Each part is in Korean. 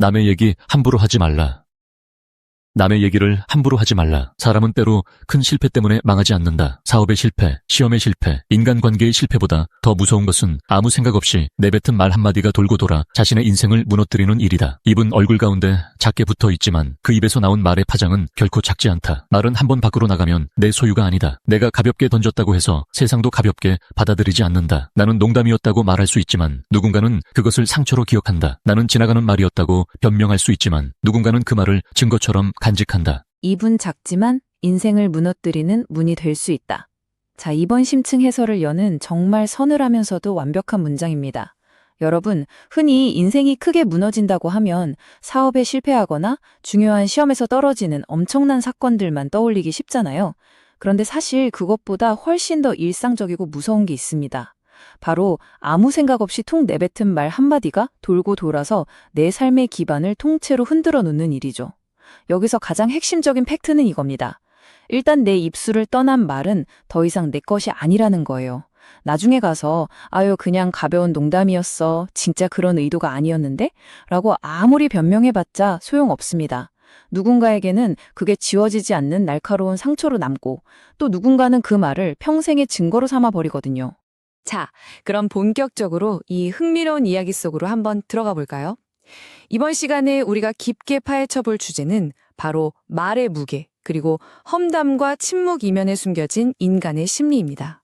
남의 얘기 함부로 하지 말라. 남의 얘기를 함부로 하지 말라. 사람은 때로 큰 실패 때문에 망하지 않는다. 사업의 실패, 시험의 실패, 인간관계의 실패보다 더 무서운 것은 아무 생각 없이 내뱉은 말 한마디가 돌고 돌아 자신의 인생을 무너뜨리는 일이다. 입은 얼굴 가운데 작게 붙어 있지만 그 입에서 나온 말의 파장은 결코 작지 않다. 말은 한 번 밖으로 나가면 내 소유가 아니다. 내가 가볍게 던졌다고 해서 세상도 가볍게 받아들이지 않는다. 나는 농담이었다고 말할 수 있지만 누군가는 그것을 상처로 기억한다. 나는 지나가는 말이었다고 변명할 수 있지만 누군가는 그 말을 증거처럼 간직한다. 입은 작지만 인생을 무너뜨리는 문이 될 수 있다. 자, 이번 심층 해설을 여는 정말 서늘하면서도 완벽한 문장입니다. 여러분, 흔히 인생이 크게 무너진다고 하면 사업에 실패하거나 중요한 시험에서 떨어지는 엄청난 사건들만 떠올리기 쉽잖아요. 그런데 사실 그것보다 훨씬 더 일상적이고 무서운 게 있습니다. 바로 아무 생각 없이 툭 내뱉은 말 한마디가 돌고 돌아서 내 삶의 기반을 통째로 흔들어 놓는 일이죠. 여기서 가장 핵심적인 팩트는 이겁니다. 일단 내 입술을 떠난 말은 더 이상 내 것이 아니라는 거예요. 나중에 가서 아유 그냥 가벼운 농담이었어. 진짜 그런 의도가 아니었는데? 라고 아무리 변명해봤자 소용없습니다. 누군가에게는 그게 지워지지 않는 날카로운 상처로 남고 또 누군가는 그 말을 평생의 증거로 삼아버리거든요. 자, 그럼 본격적으로 이 흥미로운 이야기 속으로 한번 들어가 볼까요? 이번 시간에 우리가 깊게 파헤쳐 볼 주제는 바로 말의 무게, 그리고 험담과 침묵 이면에 숨겨진 인간의 심리입니다.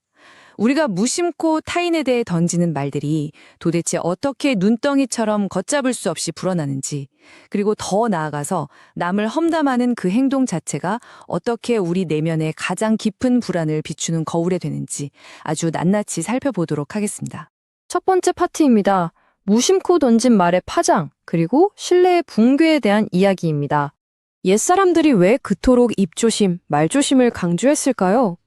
우리가 무심코 타인에 대해 던지는 말들이 도대체 어떻게 눈덩이처럼 걷잡을 수 없이 불어나는지, 그리고 더 나아가서 남을 험담하는 그 행동 자체가 어떻게 우리 내면의 가장 깊은 불안을 비추는 거울에 되는지 아주 낱낱이 살펴보도록 하겠습니다. 첫 번째 파트입니다. 무심코 던진 말의 파장, 그리고 신뢰의 붕괴에 대한 이야기입니다. 옛사람들이 왜 그토록 입조심, 말조심을 강조했을까요?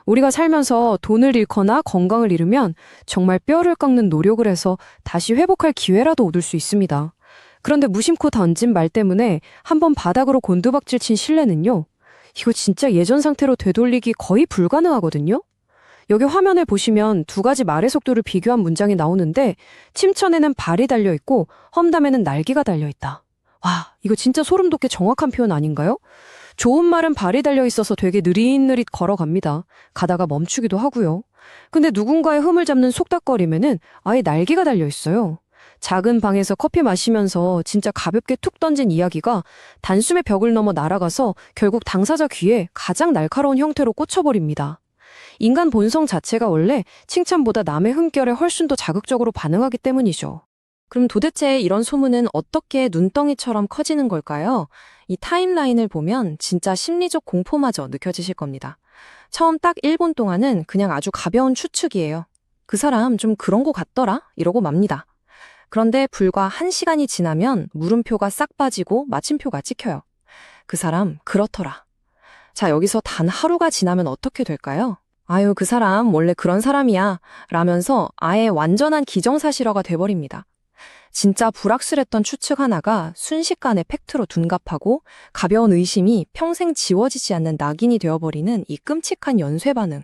우리가 살면서 돈을 잃거나 건강을 잃으면 정말 뼈를 깎는 노력을 해서 다시 회복할 기회라도 얻을 수 있습니다. 그런데 무심코 던진 말 때문에 한번 바닥으로 곤두박질 친 신뢰는요, 이거 진짜 예전 상태로 되돌리기 거의 불가능하거든요? 여기 화면을 보시면 두 가지 말의 속도를 비교한 문장이 나오는데 침천에는 발이 달려있고 험담에는 날개가 달려있다. 와, 이거 진짜 소름 돋게 정확한 표현 아닌가요? 좋은 말은 발이 달려있어서 되게 느릿느릿 걸어갑니다. 가다가 멈추기도 하고요. 근데 누군가의 흠을 잡는 속닥거림에는 아예 날개가 달려있어요. 작은 방에서 커피 마시면서 진짜 가볍게 툭 던진 이야기가 단숨에 벽을 넘어 날아가서 결국 당사자 귀에 가장 날카로운 형태로 꽂혀버립니다. 인간 본성 자체가 원래 칭찬보다 남의 흠결에 훨씬 더 자극적으로 반응하기 때문이죠. 그럼 도대체 이런 소문은 어떻게 눈덩이처럼 커지는 걸까요? 이 타임라인을 보면 진짜 심리적 공포마저 느껴지실 겁니다. 처음 딱 1분 동안은 그냥 아주 가벼운 추측이에요. 그 사람 좀 그런 거 같더라? 이러고 맙니다. 그런데 불과 1시간이 지나면 물음표가 싹 빠지고 마침표가 찍혀요. 그 사람 그렇더라. 자, 여기서 단 하루가 지나면 어떻게 될까요? 아유, 그 사람 원래 그런 사람이야 라면서 아예 완전한 기정사실화가 돼버립니다. 진짜 불확실했던 추측 하나가 순식간에 팩트로 둔갑하고 가벼운 의심이 평생 지워지지 않는 낙인이 되어버리는 이 끔찍한 연쇄 반응.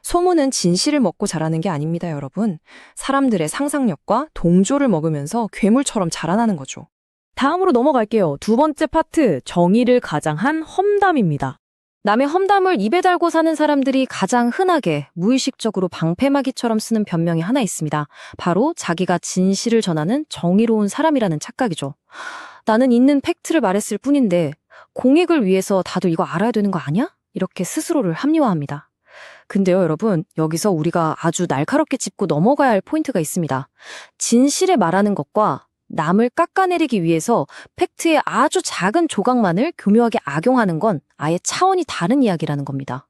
소문은 진실을 먹고 자라는 게 아닙니다, 여러분. 사람들의 상상력과 동조를 먹으면서 괴물처럼 자라나는 거죠. 다음으로 넘어갈게요. 두 번째 파트, 정의를 가장한 험담입니다. 남의 험담을 입에 달고 사는 사람들이 가장 흔하게 무의식적으로 방패막이처럼 쓰는 변명이 하나 있습니다. 바로 자기가 진실을 전하는 정의로운 사람이라는 착각이죠. 나는 있는 팩트를 말했을 뿐인데 공익을 위해서 다들 이거 알아야 되는 거 아니야? 이렇게 스스로를 합리화합니다. 근데요, 여러분, 여기서 우리가 아주 날카롭게 짚고 넘어가야 할 포인트가 있습니다. 진실에 말하는 것과 남을 깎아내리기 위해서 팩트의 아주 작은 조각만을 교묘하게 악용하는 건 아예 차원이 다른 이야기라는 겁니다.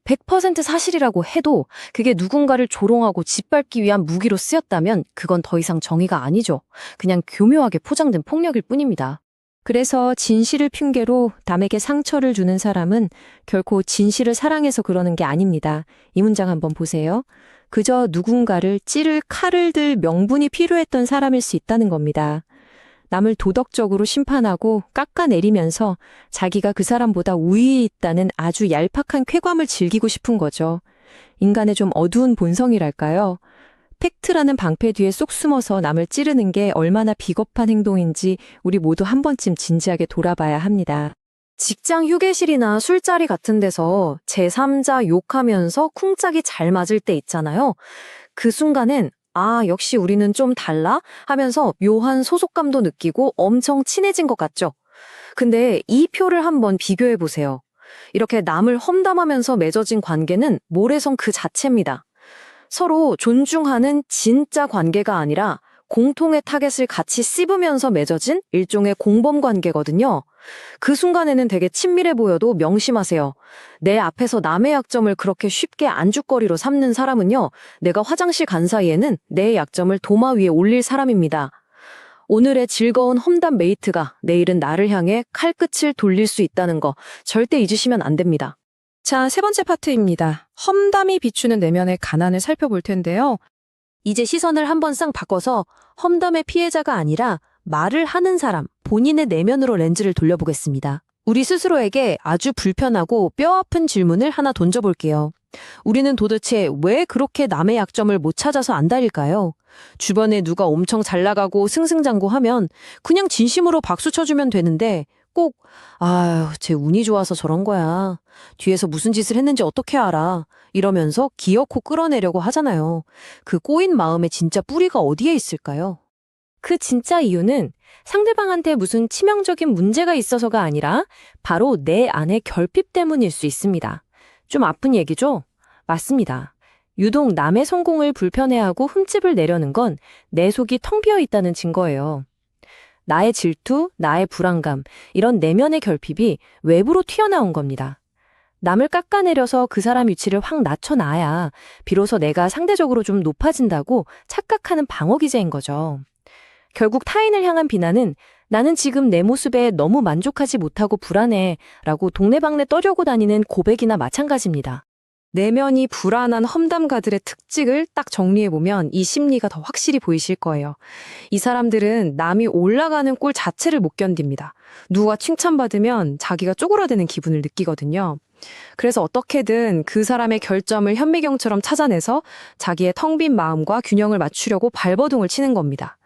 100% 사실이라고 해도 그게 누군가를 조롱하고 짓밟기 위한 무기로 쓰였다면 그건 더 이상 정의가 아니죠. 그냥 교묘하게 포장된 폭력일 뿐입니다. 그래서 진실을 핑계로 남에게 상처를 주는 사람은 결코 진실을 사랑해서 그러는 게 아닙니다. 이 문장 한번 보세요. 그저 누군가를 찌를 칼을 들 명분이 필요했던 사람일 수 있다는 겁니다. 남을 도덕적으로 심판하고 깎아내리면서 자기가 그 사람보다 우위에 있다는 아주 얄팍한 쾌감을 즐기고 싶은 거죠. 인간의 좀 어두운 본성이랄까요? 팩트라는 방패 뒤에 쏙 숨어서 남을 찌르는 게 얼마나 비겁한 행동인지 우리 모두 한 번쯤 진지하게 돌아봐야 합니다. 직장 휴게실이나 술자리 같은 데서 제3자 욕하면서 쿵짝이 잘 맞을 때 있잖아요. 그 순간엔 아, 역시 우리는 좀 달라? 하면서 묘한 소속감도 느끼고 엄청 친해진 것 같죠? 근데 이 표를 한번 비교해 보세요. 이렇게 남을 험담하면서 맺어진 관계는 모래성 그 자체입니다. 서로 존중하는 진짜 관계가 아니라 공통의 타겟을 같이 씹으면서 맺어진 일종의 공범 관계거든요. 그 순간에는 되게 친밀해 보여도 명심하세요. 내 앞에서 남의 약점을 그렇게 쉽게 안주거리로 삼는 사람은요, 내가 화장실 간 사이에는 내 약점을 도마 위에 올릴 사람입니다. 오늘의 즐거운 험담 메이트가 내일은 나를 향해 칼끝을 돌릴 수 있다는 거 절대 잊으시면 안 됩니다. 자, 세 번째 파트입니다. 험담이 비추는 내면의 가난을 살펴볼 텐데요. 이제 시선을 한번 싹 바꿔서 험담의 피해자가 아니라 말을 하는 사람, 본인의 내면으로 렌즈를 돌려보겠습니다. 우리 스스로에게 아주 불편하고 뼈아픈 질문을 하나 던져볼게요. 우리는 도대체 왜 그렇게 남의 약점을 못 찾아서 안달일까요? 주변에 누가 엄청 잘 나가고 승승장구하면 그냥 진심으로 박수 쳐주면 되는데 꼭 아유, 쟤 운이 좋아서 저런 거야. 뒤에서 무슨 짓을 했는지 어떻게 알아. 이러면서 기어코 끌어내려고 하잖아요. 그 꼬인 마음의 진짜 뿌리가 어디에 있을까요? 그 진짜 이유는 상대방한테 무슨 치명적인 문제가 있어서가 아니라 바로 내 안의 결핍 때문일 수 있습니다. 좀 아픈 얘기죠? 맞습니다. 유독 남의 성공을 불편해하고 흠집을 내려는 건 내 속이 텅 비어 있다는 증거예요. 나의 질투, 나의 불안감, 이런 내면의 결핍이 외부로 튀어나온 겁니다. 남을 깎아내려서 그 사람 위치를 확 낮춰놔야 비로소 내가 상대적으로 좀 높아진다고 착각하는 방어기제인 거죠. 결국 타인을 향한 비난은 나는 지금 내 모습에 너무 만족하지 못하고 불안해 라고 동네방네 떠려고 다니는 고백이나 마찬가지입니다. 내면이 불안한 험담가들의 특징을 딱 정리해보면 이 심리가 더 확실히 보이실 거예요. 이 사람들은 남이 올라가는 꼴 자체를 못 견딥니다. 누가 칭찬받으면 자기가 쪼그라드는 기분을 느끼거든요. 그래서 어떻게든 그 사람의 결점을 현미경처럼 찾아내서 자기의 텅 빈 마음과 균형을 맞추려고 발버둥을 치는 겁니다.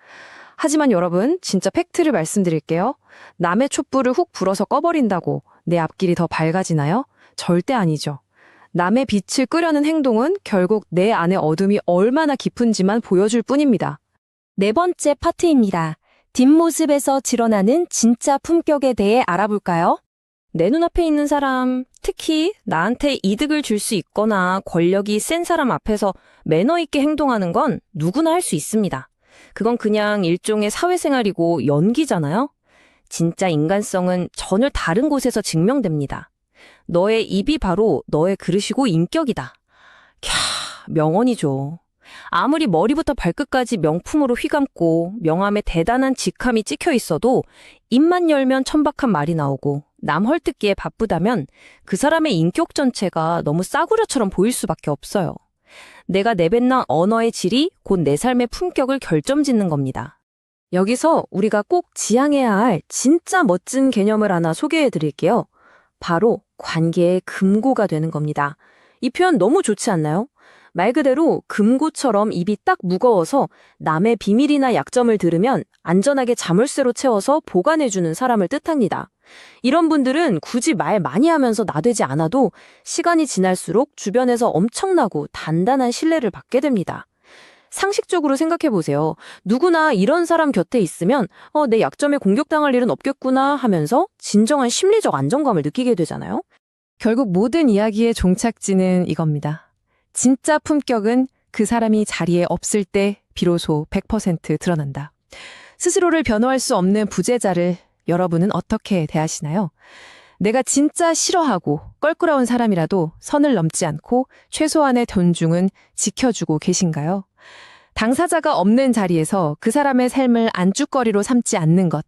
하지만 여러분, 진짜 팩트를 말씀드릴게요. 남의 촛불을 훅 불어서 꺼버린다고 내 앞길이 더 밝아지나요? 절대 아니죠. 남의 빛을 끄려는 행동은 결국 내 안의 어둠이 얼마나 깊은지만 보여줄 뿐입니다. 네 번째 파트입니다. 뒷모습에서 드러나는 진짜 품격에 대해 알아볼까요? 내 눈앞에 있는 사람, 특히 나한테 이득을 줄 수 있거나 권력이 센 사람 앞에서 매너 있게 행동하는 건 누구나 할 수 있습니다. 그건 그냥 일종의 사회생활이고 연기잖아요? 진짜 인간성은 전혀 다른 곳에서 증명됩니다. 너의 입이 바로 너의 그릇이고 인격이다. 캬, 명언이죠. 아무리 머리부터 발끝까지 명품으로 휘감고 명함에 대단한 직함이 찍혀 있어도 입만 열면 천박한 말이 나오고 남 헐뜯기에 바쁘다면 그 사람의 인격 전체가 너무 싸구려처럼 보일 수밖에 없어요. 내가 내뱉는 언어의 질이 곧 내 삶의 품격을 결점짓는 겁니다. 여기서 우리가 꼭 지향해야 할 진짜 멋진 개념을 하나 소개해 드릴게요. 바로 관계의 금고가 되는 겁니다. 이 표현 너무 좋지 않나요? 말 그대로 금고처럼 입이 딱 무거워서 남의 비밀이나 약점을 들으면 안전하게 자물쇠로 채워서 보관해주는 사람을 뜻합니다. 이런 분들은 굳이 말 많이 하면서 나대지 않아도 시간이 지날수록 주변에서 엄청나고 단단한 신뢰를 받게 됩니다. 상식적으로 생각해 보세요. 누구나 이런 사람 곁에 있으면 내 약점에 공격당할 일은 없겠구나 하면서 진정한 심리적 안정감을 느끼게 되잖아요. 결국 모든 이야기의 종착지는 이겁니다. 진짜 품격은 그 사람이 자리에 없을 때 비로소 100% 드러난다. 스스로를 변호할 수 없는 부재자를 여러분은 어떻게 대하시나요? 내가 진짜 싫어하고 껄끄러운 사람이라도 선을 넘지 않고 최소한의 존중은 지켜주고 계신가요? 당사자가 없는 자리에서 그 사람의 삶을 안주거리로 삼지 않는 것.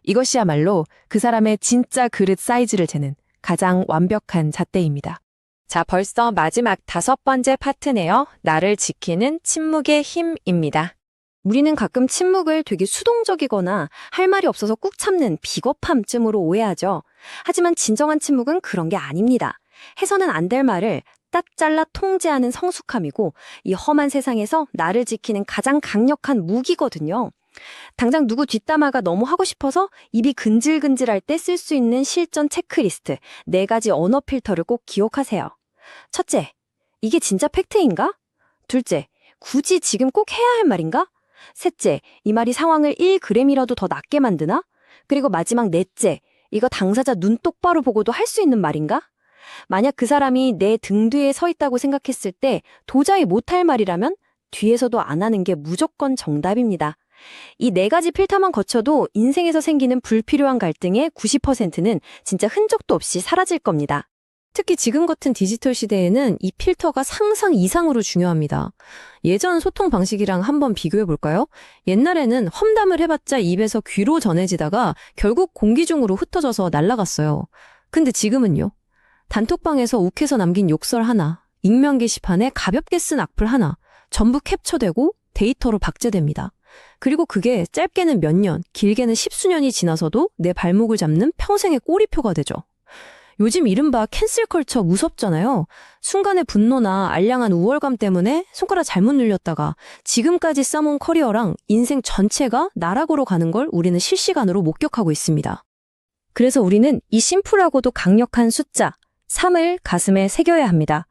이것이야말로 그 사람의 진짜 그릇 사이즈를 재는 가장 완벽한 잣대입니다. 자, 벌써 마지막 5번째 파트네요. 나를 지키는 침묵의 힘입니다. 우리는 가끔 침묵을 되게 수동적이거나 할 말이 없어서 꾹 참는 비겁함쯤으로 오해하죠. 하지만 진정한 침묵은 그런 게 아닙니다. 해서는 안 될 말을 딱 잘라 통제하는 성숙함이고 이 험한 세상에서 나를 지키는 가장 강력한 무기거든요. 당장 누구 뒷담화가 너무 하고 싶어서 입이 근질근질할 때 쓸 수 있는 실전 체크리스트 4가지 언어 필터를 꼭 기억하세요. 첫째, 이게 진짜 팩트인가? 둘째, 굳이 지금 꼭 해야 할 말인가? 셋째, 이 말이 상황을 1g이라도 더 낫게 만드나? 그리고 마지막 넷째, 이거 당사자 눈 똑바로 보고도 할 수 있는 말인가? 만약 그 사람이 내 등 뒤에 서 있다고 생각했을 때 도저히 못할 말이라면 뒤에서도 안 하는 게 무조건 정답입니다. 이 4가지 필터만 거쳐도 인생에서 생기는 불필요한 갈등의 90%는 진짜 흔적도 없이 사라질 겁니다. 특히 지금 같은 디지털 시대에는 이 필터가 상상 이상으로 중요합니다. 예전 소통 방식이랑 한번 비교해 볼까요? 옛날에는 험담을 해봤자 입에서 귀로 전해지다가 결국 공기 중으로 흩어져서 날아갔어요. 근데 지금은요? 단톡방에서 욱해서 남긴 욕설 하나, 익명 게시판에 가볍게 쓴 악플 하나, 전부 캡처되고 데이터로 박제됩니다. 그리고 그게 짧게는 몇 년, 길게는 10수년이 지나서도 내 발목을 잡는 평생의 꼬리표가 되죠. 요즘 이른바 캔슬 컬처 무섭잖아요. 순간의 분노나 알량한 우월감 때문에 손가락 잘못 눌렸다가 지금까지 쌓아온 커리어랑 인생 전체가 나락으로 가는 걸 우리는 실시간으로 목격하고 있습니다. 그래서 우리는 이 심플하고도 강력한 숫자 3을 가슴에 새겨야 합니다.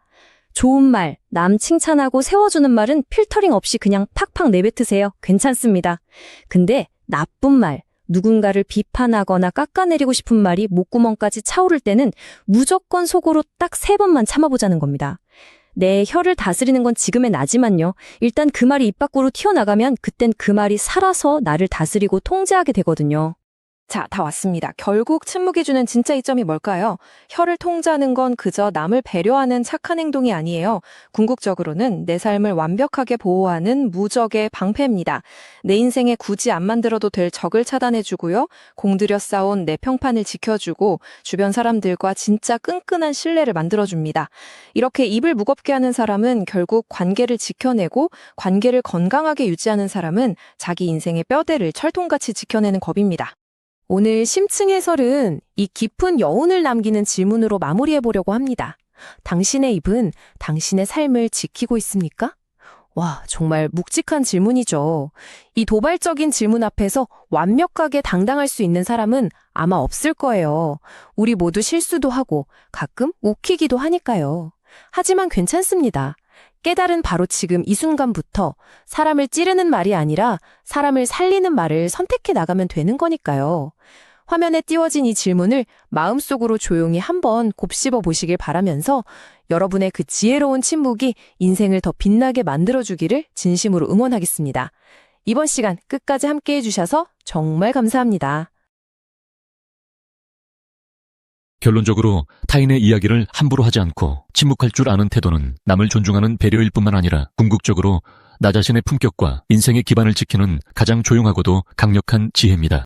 좋은 말, 남 칭찬하고 세워주는 말은 필터링 없이 그냥 팍팍 내뱉으세요. 괜찮습니다. 근데 나쁜 말, 누군가를 비판하거나 깎아내리고 싶은 말이 목구멍까지 차오를 때는 무조건 속으로 딱 3번만 참아보자는 겁니다. 내 혀를 다스리는 건 지금의 나지만요. 일단 그 말이 입 밖으로 튀어나가면 그땐 그 말이 살아서 나를 다스리고 통제하게 되거든요. 자, 다 왔습니다. 결국 침묵이 주는 진짜 이점이 뭘까요? 혀를 통제하는 건 그저 남을 배려하는 착한 행동이 아니에요. 궁극적으로는 내 삶을 완벽하게 보호하는 무적의 방패입니다. 내 인생에 굳이 안 만들어도 될 적을 차단해주고요. 공들여 쌓아온 내 평판을 지켜주고 주변 사람들과 진짜 끈끈한 신뢰를 만들어줍니다. 이렇게 입을 무겁게 하는 사람은 결국 관계를 지켜내고 관계를 건강하게 유지하는 사람은 자기 인생의 뼈대를 철통같이 지켜내는 법입니다. 오늘 심층 해설은 이 깊은 여운을 남기는 질문으로 마무리해보려고 합니다. 당신의 입은 당신의 삶을 지키고 있습니까? 와, 정말 묵직한 질문이죠. 이 도발적인 질문 앞에서 완벽하게 당당할 수 있는 사람은 아마 없을 거예요. 우리 모두 실수도 하고 가끔 웃기기도 하니까요. 하지만 괜찮습니다. 깨달은 바로 지금 이 순간부터 사람을 찌르는 말이 아니라 사람을 살리는 말을 선택해 나가면 되는 거니까요. 화면에 띄워진 이 질문을 마음속으로 조용히 한번 곱씹어 보시길 바라면서 여러분의 그 지혜로운 침묵이 인생을 더 빛나게 만들어주기를 진심으로 응원하겠습니다. 이번 시간 끝까지 함께해 주셔서 정말 감사합니다. 결론적으로 타인의 이야기를 함부로 하지 않고 침묵할 줄 아는 태도는 남을 존중하는 배려일 뿐만 아니라 궁극적으로 나 자신의 품격과 인생의 기반을 지키는 가장 조용하고도 강력한 지혜입니다.